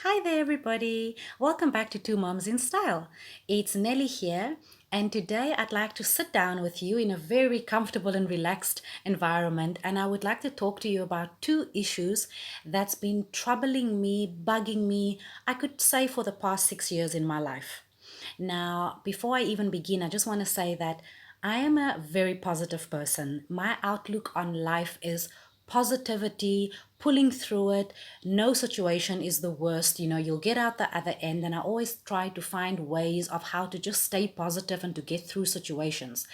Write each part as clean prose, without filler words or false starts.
Hi there, everybody. Welcome back to Two Moms in Style. It's Nelly here, and today I'd like to sit down with you in a very comfortable and relaxed environment. And I would like to talk to you about two issues that's been troubling me, bugging me, I could say for the past 6 years in my life. Now, before I even begin, I just want to say that I am a very positive person. My outlook on life is positivity, pulling through it. No situation is the worst. You'll get out the other end. And I always try to find ways of how to just stay positive and to get through situations.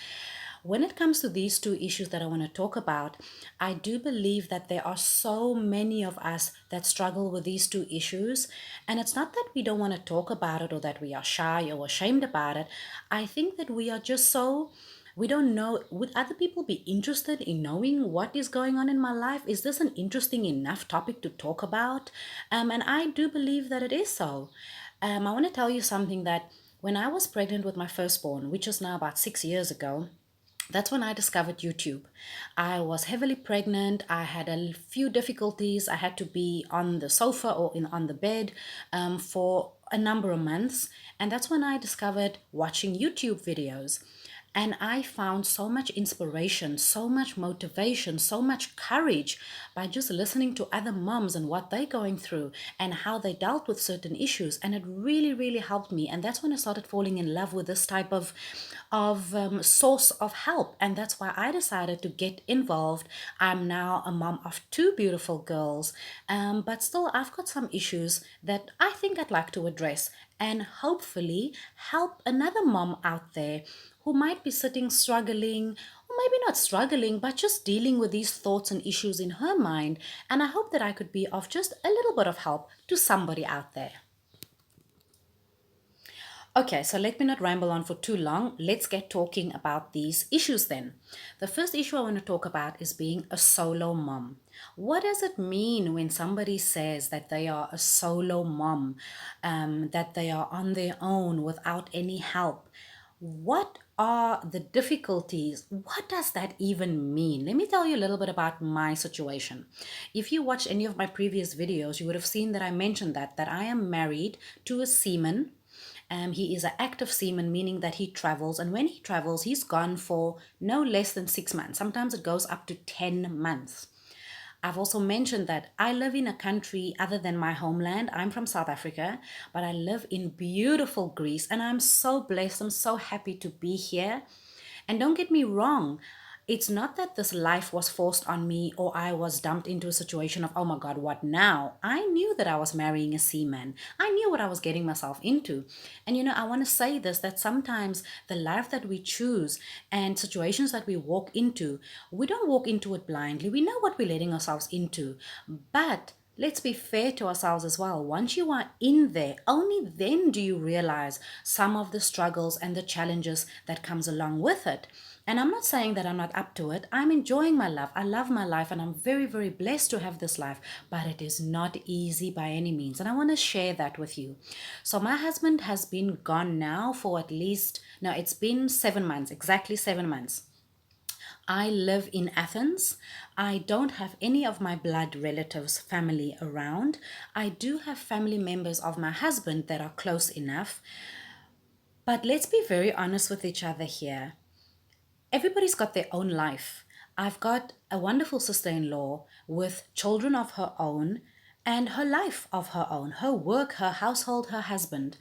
When it comes to these two issues that I want to talk about, I do believe that there are so many of us that struggle with these two issues. And it's not that we don't want to talk about it or that we are shy or ashamed about it. I think that we are just so. We don't know. Would other people be interested in knowing what is going on in my life? Is this an interesting enough topic to talk about? And I do believe that it is so. I want to tell you something that when I was pregnant with my firstborn, which is now about 6 years ago, that's when I discovered YouTube. I was heavily pregnant. I had a few difficulties. I had to be on the sofa or on the bed for a number of months. And that's when I discovered watching YouTube videos. And I found so much inspiration, so much motivation, so much courage by just listening to other moms and what they're going through and how they dealt with certain issues. And it really, really helped me. And that's when I started falling in love with this type of source of help. And that's why I decided to get involved. I'm now a mom of two beautiful girls, but still, I've got some issues that I think I'd like to address and hopefully help another mom out there who might be sitting struggling, or maybe not struggling, but just dealing with these thoughts and issues in her mind. And I hope that I could be of just a little bit of help to somebody out there. Okay, so let me not ramble on for too long. Let's get talking about these issues then. The first issue I want to talk about is being a solo mom. What does it mean when somebody says that they are a solo mom, that they are on their own without any help? What are the difficulties? What does that even mean? Let me tell you a little bit about my situation. If you watch any of my previous videos, you would have seen that I mentioned that I am married to a seaman. He is an active seaman, meaning that he travels, and when he travels, he's gone for no less than 6 months. Sometimes it goes up to 10 months. I've also mentioned that I live in a country other than my homeland. I'm from South Africa, but I live in beautiful Greece, and I'm so blessed. I'm so happy to be here. And don't get me wrong, it's not that this life was forced on me or I was dumped into a situation of, oh my God, what now? I knew that I was marrying a seaman. I knew what I was getting myself into. And I want to say this, that sometimes the life that we choose and situations that we walk into, we don't walk into it blindly. We know what we're letting ourselves into. But let's be fair to ourselves as well. Once you are in there, only then do you realize some of the struggles and the challenges that comes along with it. And I'm not saying that I'm not up to it. I'm enjoying my life. I love my life and I'm very, very blessed to have this life, but it is not easy by any means. And I want to share that with you. So my husband has been gone now for at least, no, it's been 7 months, exactly 7 months. I live in Athens. I don't have any of my blood relatives, family around. I do have family members of my husband that are close enough. But let's be very honest with each other here. Everybody's got their own life. I've got a wonderful sister in law with children of her own and her life of her own, her work, her household, her husband.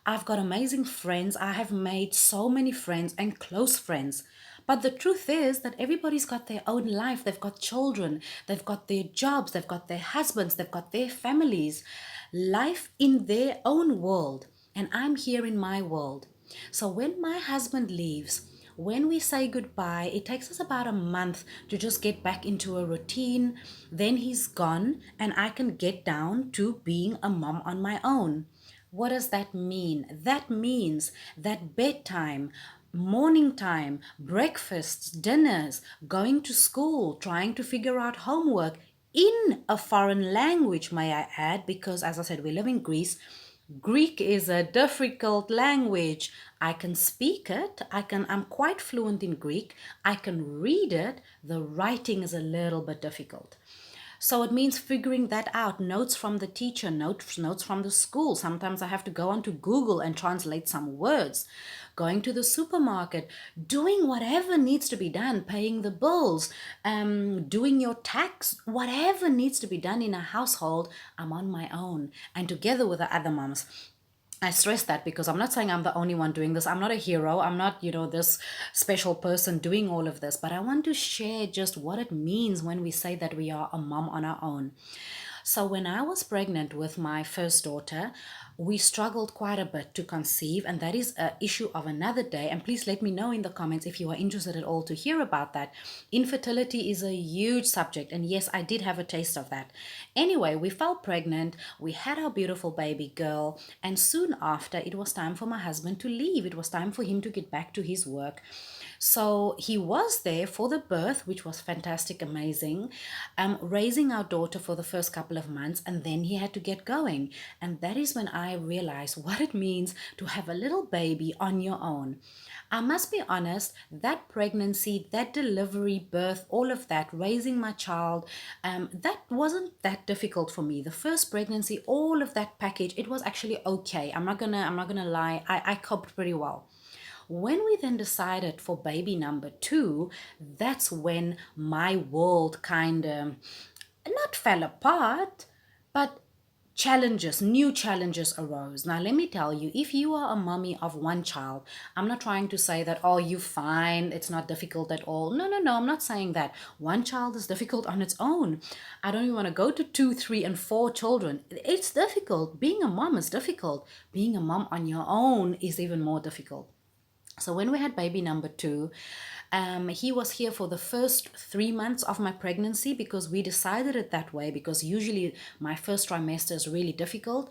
I've got amazing friends. I have made so many friends and close friends. But the truth is that everybody's got their own life. They've got children, they've got their jobs, they've got their husbands, they've got their families, life in their own world. And I'm here in my world. So when my husband leaves, when we say goodbye, it takes us about a month to just get back into a routine. Then he's gone, and I can get down to being a mom on my own. What does that mean? That means that bedtime, morning time, breakfasts, dinners, going to school, trying to figure out homework in a foreign language, may I add, because as I said, we live in Greece. Greek is a difficult language. I can speak it. I'm quite fluent in Greek. I can read it. The writing is a little bit difficult. So it means figuring that out. Notes from the teacher, notes from the school. Sometimes I have to go onto Google and translate some words. Going to the supermarket, doing whatever needs to be done, paying the bills, doing your tax, whatever needs to be done in a household, I'm on my own and together with the other moms. I stress that because I'm not saying I'm the only one doing this. I'm not a hero. I'm not, this special person doing all of this. But I want to share just what it means when we say that we are a mom on our own. So, when I was pregnant with my first daughter, we struggled quite a bit to conceive, and that is an issue of another day. And please let me know in the comments if you are interested at all to hear about that. Infertility is a huge subject, and yes, I did have a taste of that. Anyway, we fell pregnant, we had our beautiful baby girl, and soon after, it was time for my husband to leave. It was time for him to get back to his work. So he was there for the birth, which was fantastic, amazing, raising our daughter for the first couple of months, and then he had to get going. And that is when I realized what it means to have a little baby on your own. I must be honest, that pregnancy, that delivery, birth, all of that, raising my child, that wasn't that difficult for me. The first pregnancy, all of that package, it was actually okay. I'm not gonna lie, I coped pretty well. When we then decided for baby number two, that's when my world kind of not fell apart, but new challenges arose. Now, let me tell you, if you are a mommy of one child, I'm not trying to say that, oh, you fine, it's not difficult at all. No, no, no, I'm not saying that. One child is difficult on its own. I don't even want to go to two, three, and four children. It's difficult. Being a mom is difficult. Being a mom on your own is even more difficult. So when we had baby number two, he was here for the first 3 months of my pregnancy because we decided it that way because usually my first trimester is really difficult,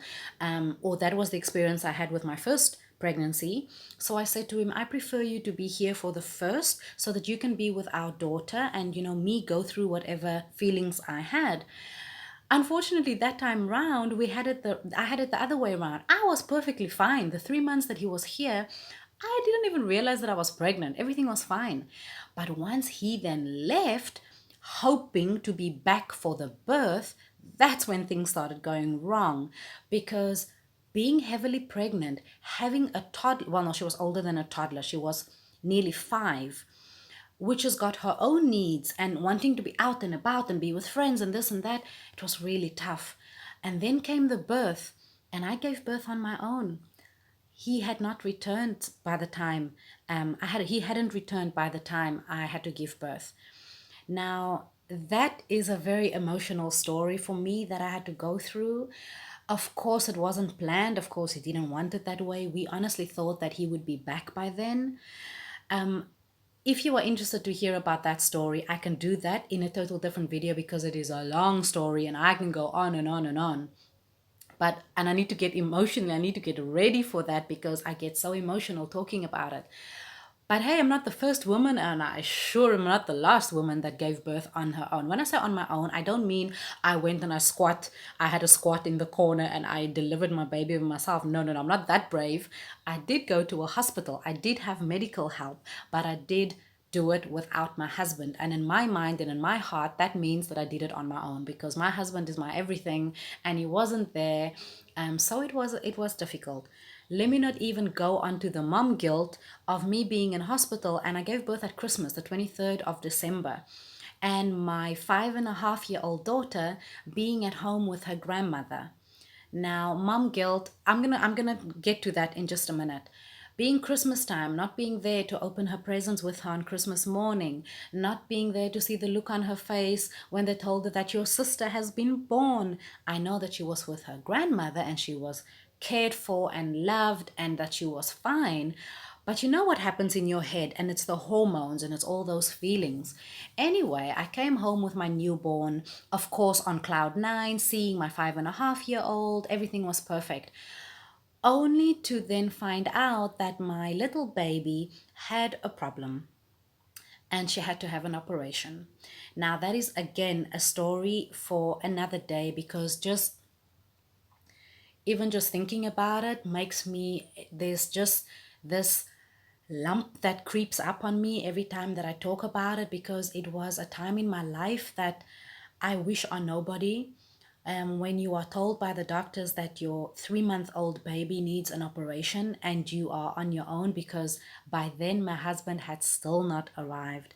or that was the experience I had with my first pregnancy. So I said to him, I prefer you to be here for the first so that you can be with our daughter and, me go through whatever feelings I had. Unfortunately, that time round, I had it the other way around. I was perfectly fine. The 3 months that he was here, I didn't even realize that I was pregnant. Everything was fine. But once he then left, hoping to be back for the birth, that's when things started going wrong. Because being heavily pregnant, having a toddler, well, no, she was older than a toddler. She was nearly 5, which has got her own needs and wanting to be out and about and be with friends and this and that. It was really tough. And then came the birth, and I gave birth on my own. He had not returned by the time he hadn't returned by the time I had to give birth. Now, that is a very emotional story for me that I had to go through. Of course, it wasn't planned. Of course, he didn't want it that way. We honestly thought that he would be back by then. If you are interested to hear about that story, I can do that in a total different video because it is a long story and I can go on and on and on. And I need to get emotional, I need to get ready for that because I get so emotional talking about it. But hey, I'm not the first woman, and I sure am not the last woman that gave birth on her own. When I say on my own, I don't mean I went and I had a squat in the corner and I delivered my baby myself. No, no, no, I'm not that brave. I did go to a hospital. I did have medical help, but I did do it without my husband. And in my mind and in my heart, that means that I did it on my own because my husband is my everything and he wasn't there. So it was difficult. Let me not even go onto the mom guilt of me being in hospital, and I gave birth at Christmas, the 23rd of December, and my 5.5-year-old daughter being at home with her grandmother. Now, mom guilt, I'm gonna get to that in just a minute. Being Christmas time, not being there to open her presents with her on Christmas morning, not being there to see the look on her face when they told her that your sister has been born. I know that she was with her grandmother and she was cared for and loved and that she was fine. But you know what happens in your head, and it's the hormones and it's all those feelings. Anyway, I came home with my newborn, of course, on cloud nine, seeing my 5.5-year-old. Everything was perfect. Only to then find out that my little baby had a problem and she had to have an operation. Now, that is again a story for another day because even just thinking about it makes me, there's just this lump that creeps up on me every time that I talk about it because it was a time in my life that I wish on nobody. When you are told by the doctors that your 3-month-old baby needs an operation and you are on your own, because by then my husband had still not arrived.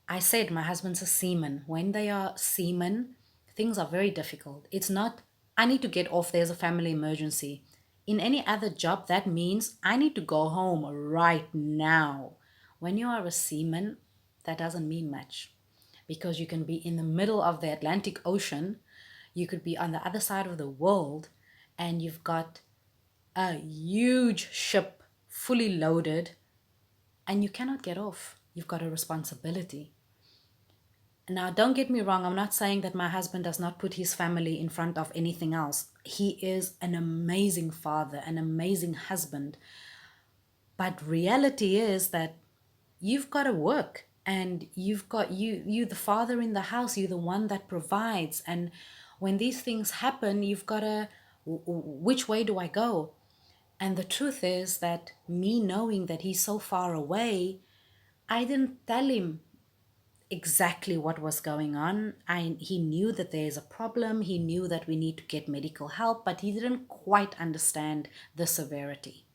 I said my husband's a seaman. When they are seamen, things are very difficult. It's not, I need to get off, there's a family emergency. In any other job, that means I need to go home right now. When you are a seaman, that doesn't mean much, because you can be in the middle of the Atlantic Ocean, you could be on the other side of the world, and you've got a huge ship fully loaded, and you cannot get off. You've got a responsibility. Now, don't get me wrong, I'm not saying that my husband does not put his family in front of anything else. He is an amazing father, an amazing husband. But reality is that you've got to work, and you've got you the father in the house, you're the one that provides. And when these things happen, you've got to, which way do I go? And the truth is that me knowing that he's so far away, I didn't tell him exactly what was going on. He knew that there's a problem. He knew that we need to get medical help, but he didn't quite understand the severity.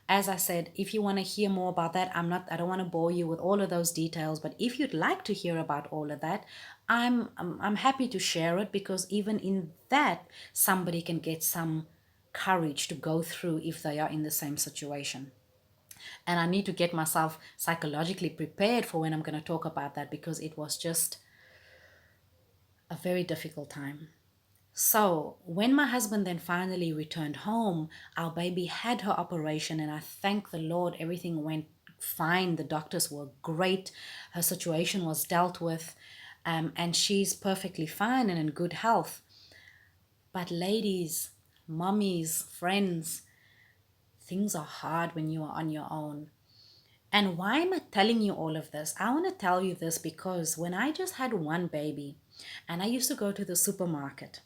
As I said, if you want to hear more about that, I don't want to bore you with all of those details, but if you'd like to hear about all of that, I'm happy to share it, because even in that, somebody can get some courage to go through if they are in the same situation. And I need to get myself psychologically prepared for when I'm going to talk about that, because it was just a very difficult time. So, when my husband then finally returned home, our baby had her operation, and I thank the Lord, everything went fine. The doctors were great. Her situation was dealt with, and she's perfectly fine and in good health. But, ladies, mummies, friends, things are hard when you are on your own. And why am I telling you all of this? I want to tell you this because when I just had one baby, and I used to go to the supermarket,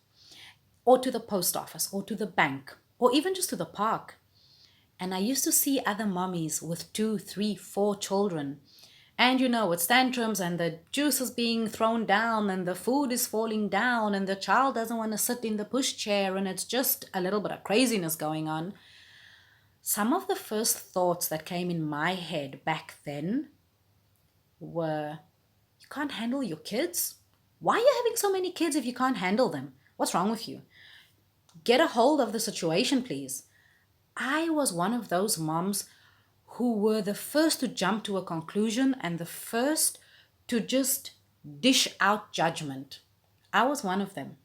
or to the post office, or to the bank, or even just to the park, and I used to see other mommies with 2, 3, 4 children. And it's tantrums, and the juice is being thrown down, and the food is falling down, and the child doesn't want to sit in the pushchair, and it's just a little bit of craziness going on. Some of the first thoughts that came in my head back then were, you can't handle your kids? Why are you having so many kids if you can't handle them? What's wrong with you? Get a hold of the situation, please. I was one of those moms who were the first to jump to a conclusion and the first to just dish out judgment. I was one of them.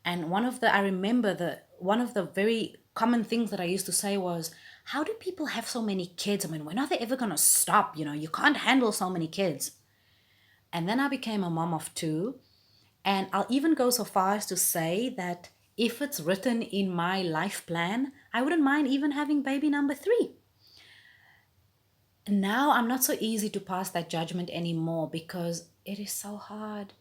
And I remember one of the very common things that I used to say was, how do people have so many kids? I mean, when are they ever going to stop? You can't handle so many kids. And then I became a mom of 2. And I'll even go so far as to say that if it's written in my life plan, I wouldn't mind even having baby number 3. Now I'm not so easy to pass that judgment anymore, because it is so hard.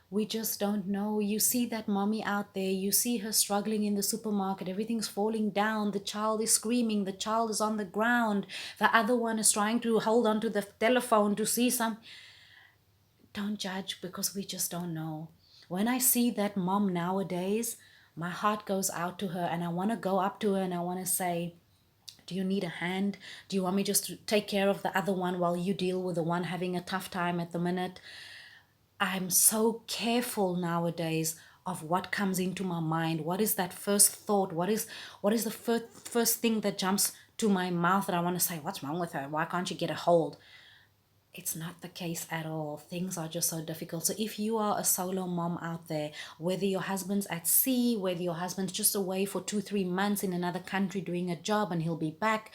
We just don't know. You see that mommy out there, you see her struggling in the supermarket, everything's falling down, the child is screaming, the child is on the ground, the other one is trying to hold on to the telephone to see some. Don't judge, because we just don't know. When I see that mom nowadays, my heart goes out to her, and I want to go up to her and I want to say, do you need a hand? Do you want me just to take care of the other one while you deal with the one having a tough time at the minute? I'm so careful nowadays of what comes into my mind. What is that first thought? What is the first thing that jumps to my mouth that I want to say, what's wrong with her? Why can't she get a hold? It's not the case at all. Things are just so difficult. So if you are a solo mom out there, whether your husband's at sea, whether your husband's just away for 2, 3 months in another country doing a job and he'll be back,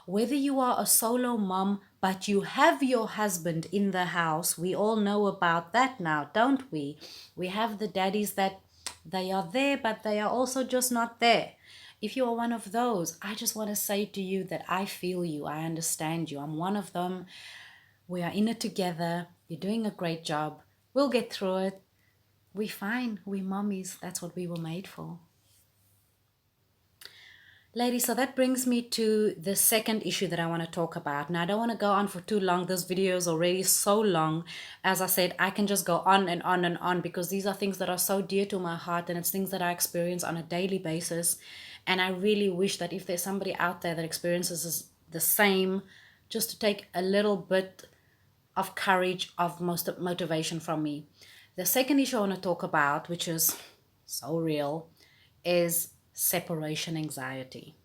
whether you are a solo mom but you have your husband in the house, we all know about that now, don't we? We have the daddies that they are there, but they are also just not there. If you are one of those, I just want to say to you that I feel you, I understand you. I'm one of them. We are in it together. You're doing a great job. We'll get through it. We're fine. We're mommies. That's what we were made for. Ladies, so that brings me to the second issue that I want to talk about. Now, I don't want to go on for too long. This video is already so long. As I said, I can just go on and on and on because these are things that are so dear to my heart and it's things that I experience on a daily basis. And I really wish that if there's somebody out there that experiences the same, just to take a little bit of courage, of most motivation from me. The second issue I want to talk about, which is so real, is separation anxiety.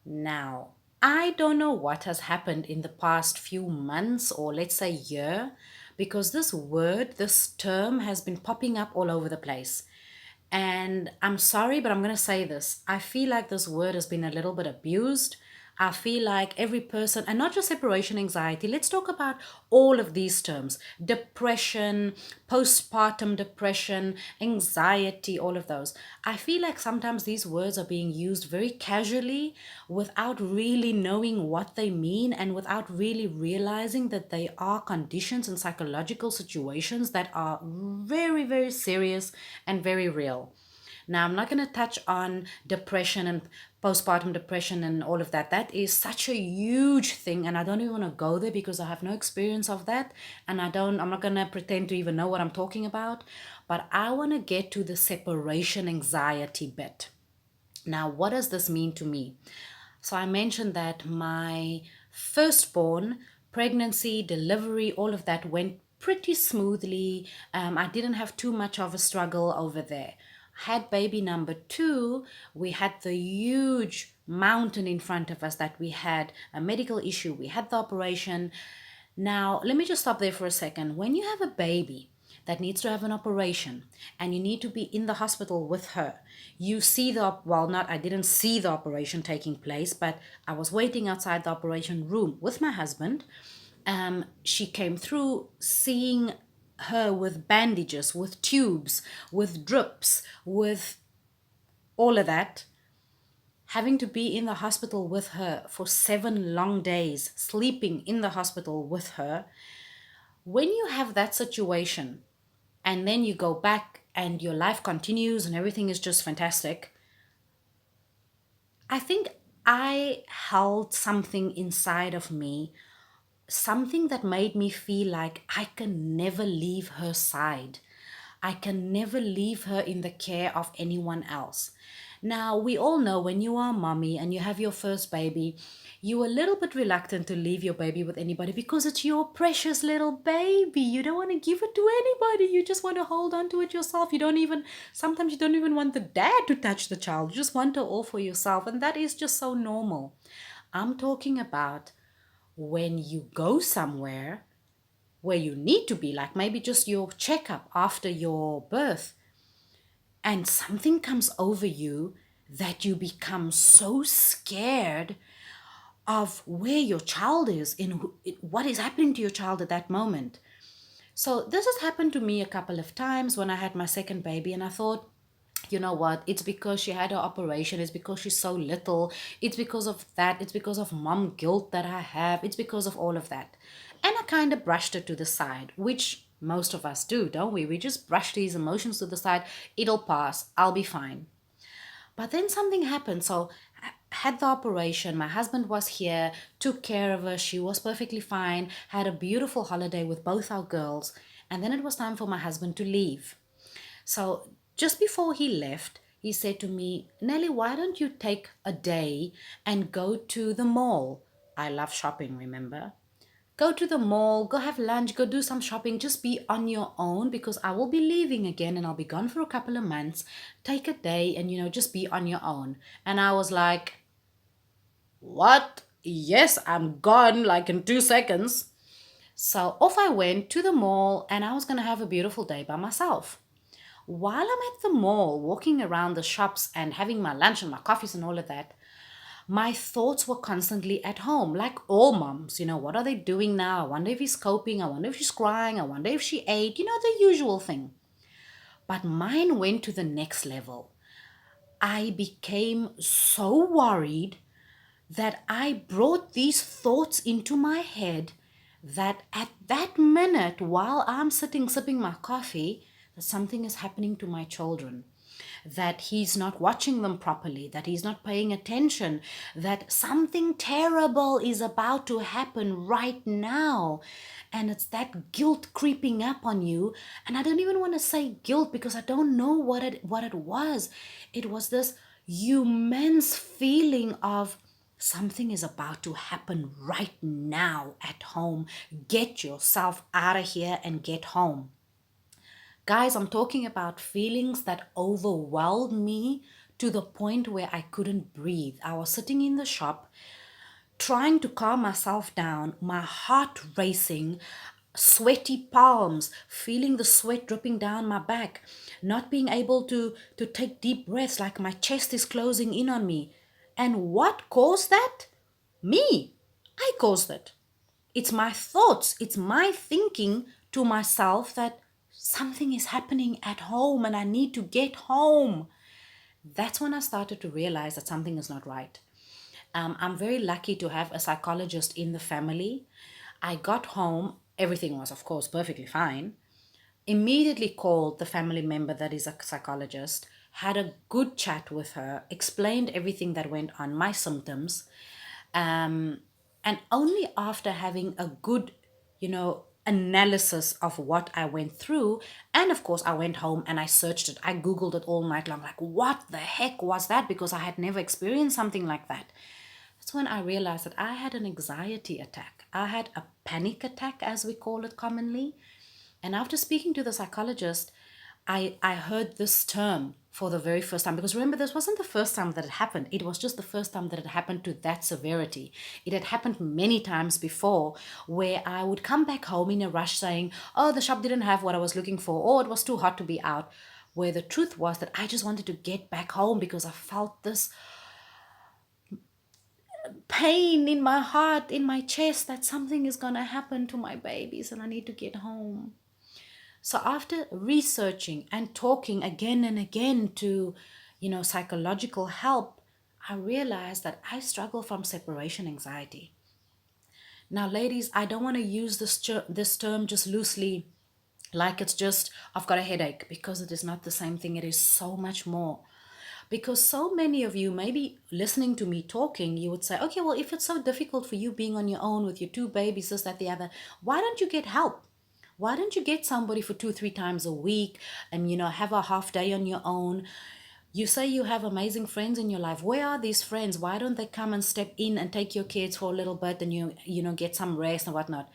Now, I don't know what has happened in the past few months or let's say year, because this word, this term has been popping up all over the place. And I'm sorry, but I'm going to say this. I feel like this word has been a little bit abused. I feel like every person, and not just separation anxiety, let's talk about all of these terms: depression, postpartum depression, anxiety, all of those. I feel like sometimes these words are being used very casually without really knowing what they mean and without really realizing that they are conditions and psychological situations that are very, very serious and very real. Now, I'm not going to touch on depression and postpartum depression and all of that. That is such a huge thing, and I don't even want to go there because I have no experience of that, and I'm not going to pretend to even know what I'm talking about. But I want to get to the separation anxiety bit. Now, what does this mean to me? So, I mentioned that my firstborn, pregnancy, delivery, all of that went pretty smoothly. I didn't have too much of a struggle over there. Had baby number two, we had the huge mountain in front of us that we had a medical issue, we had the operation. Now, let me just stop there for a second. When you have a baby that needs to have an operation and you need to be in the hospital with her, you see well, not, I didn't see the operation taking place, but I was waiting outside the operation room with my husband. She came through, seeing her with bandages, with tubes, with drips, with all of that, having to be in the hospital with her for 7 long days, sleeping in the hospital with her. When you have that situation and then you go back and your life continues and everything is just fantastic, I think I held something inside of me, something that made me feel like I can never leave her side. I can never leave her in the care of anyone else. Now, we all know when you are a mommy and you have your first baby, you're a little bit reluctant to leave your baby with anybody because it's your precious little baby. You don't want to give it to anybody. You just want to hold on to it yourself. Sometimes you don't even want the dad to touch the child. You just want it all for yourself. And that is just so normal. I'm talking about when you go somewhere where you need to be, like maybe just your checkup after your birth, and something comes over you that you become so scared of where your child is, what is happening to your child at that moment. So this has happened to me a couple of times when I had my second baby, and I thought, you know what, it's because she had her operation, it's because she's so little, it's because of that, it's because of mom guilt that I have, it's because of all of that. And I kind of brushed it to the side, which most of us do, don't we? We just brush these emotions to the side. It'll pass, I'll be fine. But then something happened. So I had the operation, my husband was here, took care of her, she was perfectly fine, had a beautiful holiday with both our girls, and then it was time for my husband to leave. So just before he left, he said to me, Nelly, why don't you take a day and go to the mall? I love shopping, remember? Go to the mall, go have lunch, go do some shopping, just be on your own because I will be leaving again and I'll be gone for a couple of months. Take a day and, just be on your own. And I was like, what? Yes, I'm gone like in 2 seconds. So off I went to the mall and I was going to have a beautiful day by myself. While I'm at the mall, walking around the shops and having my lunch and my coffees and all of that, my thoughts were constantly at home, like all moms. What are they doing now? I wonder if he's coping. I wonder if she's crying. I wonder if she ate. The usual thing. But mine went to the next level. I became so worried that I brought these thoughts into my head that at that minute, while I'm sitting sipping my coffee, that something is happening to my children. that he's not watching them properly, that he's not paying attention, that something terrible is about to happen right now. And it's that guilt creeping up on you. And I don't even want to say guilt because I don't know what it was. It was this immense feeling of something is about to happen right now at home. Get yourself out of here and get home. Guys, I'm talking about feelings that overwhelmed me to the point where I couldn't breathe. I was sitting in the shop trying to calm myself down, my heart racing, sweaty palms, feeling the sweat dripping down my back, not being able to take deep breaths, like my chest is closing in on me. And what caused that? Me. I caused it. It's my thoughts, it's my thinking to myself that something is happening at home and I need to get home. That's when I started to realize that something is not right. I'm very lucky to have a psychologist in the family. I got home, everything was, of course, perfectly fine. Immediately called the family member that is a psychologist, had a good chat with her, explained everything that went on, my symptoms. And only after having a good, analysis of what I went through, and of course, I went home and I searched it. I Googled it all night long, like, what the heck was that? Because I had never experienced something like that. That's when I realized that I had an anxiety attack. I had a panic attack, as we call it commonly. And after speaking to the psychologist, I heard this term for the very first time. Because remember, this wasn't the first time that it happened. It was just the first time that it happened to that severity. It had happened many times before where I would come back home in a rush saying, oh, the shop didn't have what I was looking for, or it was too hot to be out. Where the truth was that I just wanted to get back home because I felt this pain in my heart, in my chest, that something is going to happen to my babies and I need to get home. So after researching and talking again and again to, psychological help, I realized that I struggle from separation anxiety. Now, ladies, I don't want to use this term just loosely, like it's just I've got a headache, because it is not the same thing. It is so much more. Because so many of you, maybe listening to me talking, you would say, okay, well, if it's so difficult for you being on your own with your two babies, this, that, the other, why don't you get help? Why don't you get somebody for 2-3 times a week and, have a half day on your own? You say you have amazing friends in your life. Where are these friends? Why don't they come and step in and take your kids for a little bit and get some rest and whatnot?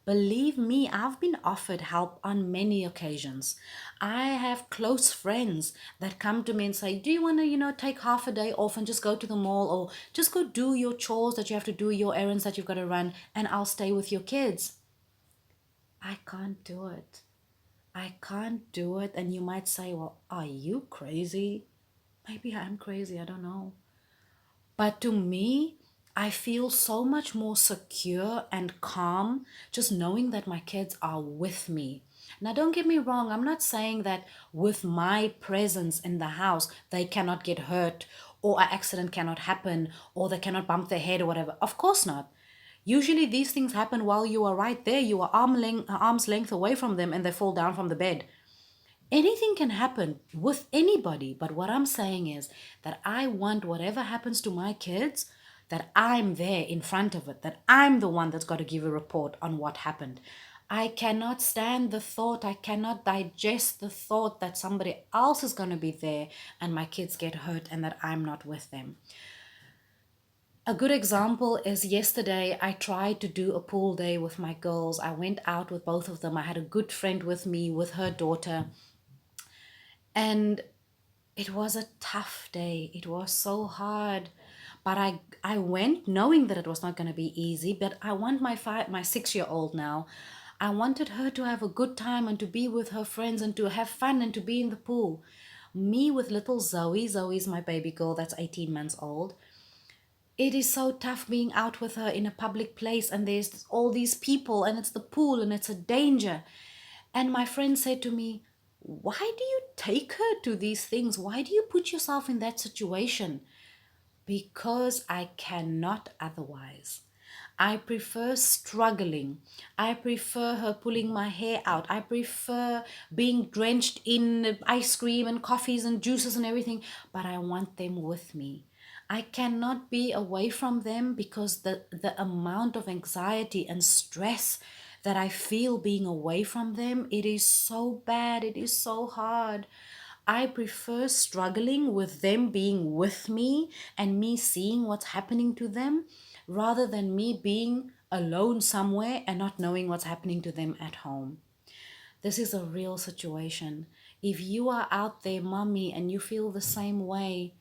Believe me, I've been offered help on many occasions. I have close friends that come to me and say, do you want to, take half a day off and just go to the mall, or just go do your chores that you have to do, your errands that you've got to run, and I'll stay with your kids. I can't do it. I can't do it. And you might say, well, are you crazy? Maybe I'm crazy. I don't know. But to me, I feel so much more secure and calm just knowing that my kids are with me. Now, don't get me wrong, I'm not saying that with my presence in the house, they cannot get hurt, or an accident cannot happen, or they cannot bump their head or whatever. Of course not. Usually, these things happen while you are right there. You are arm's length away from them and they fall down from the bed. Anything can happen with anybody, but what I'm saying is that I want whatever happens to my kids, that I'm there in front of it, that I'm the one that's got to give a report on what happened. I cannot stand the thought, I cannot digest the thought that somebody else is going to be there and my kids get hurt and that I'm not with them. A good example is yesterday I tried to do a pool day with my girls. I went out with both of them. I had a good friend with me with her daughter. And it was a tough day. It was so hard. But I went knowing that it was not going to be easy. But I want my 6-year-old now. I wanted her to have a good time and to be with her friends and to have fun and to be in the pool. Me with little Zoe. Zoe is my baby girl that's 18 months old. It is so tough being out with her in a public place and there's all these people and it's the pool and it's a danger. And my friend said to me, why do you take her to these things? Why do you put yourself in that situation? Because I cannot otherwise. I prefer struggling. I prefer her pulling my hair out. I prefer being drenched in ice cream and coffees and juices and everything, but I want them with me. I cannot be away from them because the amount of anxiety and stress that I feel being away from them, it is so bad. It is so hard. I prefer struggling with them being with me and me seeing what's happening to them rather than me being alone somewhere and not knowing what's happening to them at home. This is a real situation. If you are out there, mommy, and you feel the same way,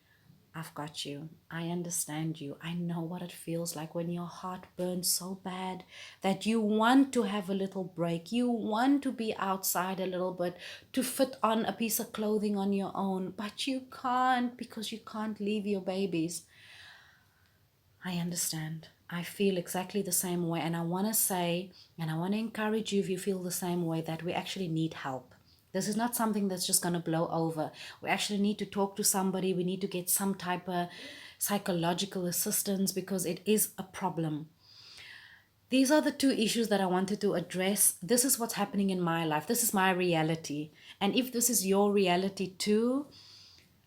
I've got you. I understand you. I know what it feels like when your heart burns so bad that you want to have a little break. You want to be outside a little bit, to fit on a piece of clothing on your own, but you can't because you can't leave your babies. I understand. I feel exactly the same way. And I want to say, and I want to encourage you if you feel the same way, that we actually need help. This is not something that's just going to blow over. We actually need to talk to somebody. We need to get some type of psychological assistance because it is a problem. These are the two issues that I wanted to address. This is what's happening in my life. This is my reality. And if this is your reality too,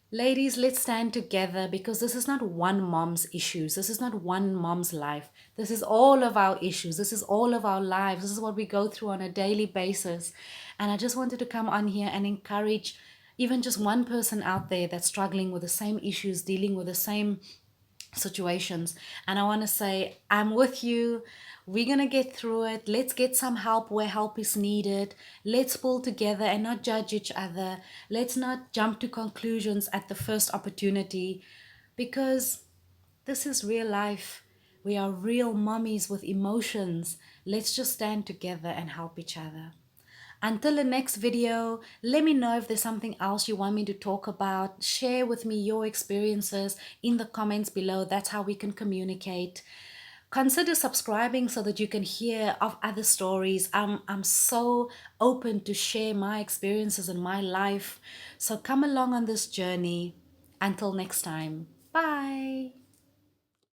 ladies, let's stand together because this is not one mom's issues. This is not one mom's life. This is all of our issues. This is all of our lives. This is what we go through on a daily basis. And I just wanted to come on here and encourage even just one person out there that's struggling with the same issues, dealing with the same situations. And I want to say, I'm with you. We're going to get through it. Let's get some help where help is needed. Let's pull together and not judge each other. Let's not jump to conclusions at the first opportunity because this is real life. We are real mummies with emotions. Let's just stand together and help each other. Until the next video, let me know if there's something else you want me to talk about. Share with me your experiences in the comments below. That's how we can communicate. Consider subscribing so that you can hear of other stories. I'm so open to share my experiences in my life. So come along on this journey. Until next time, bye.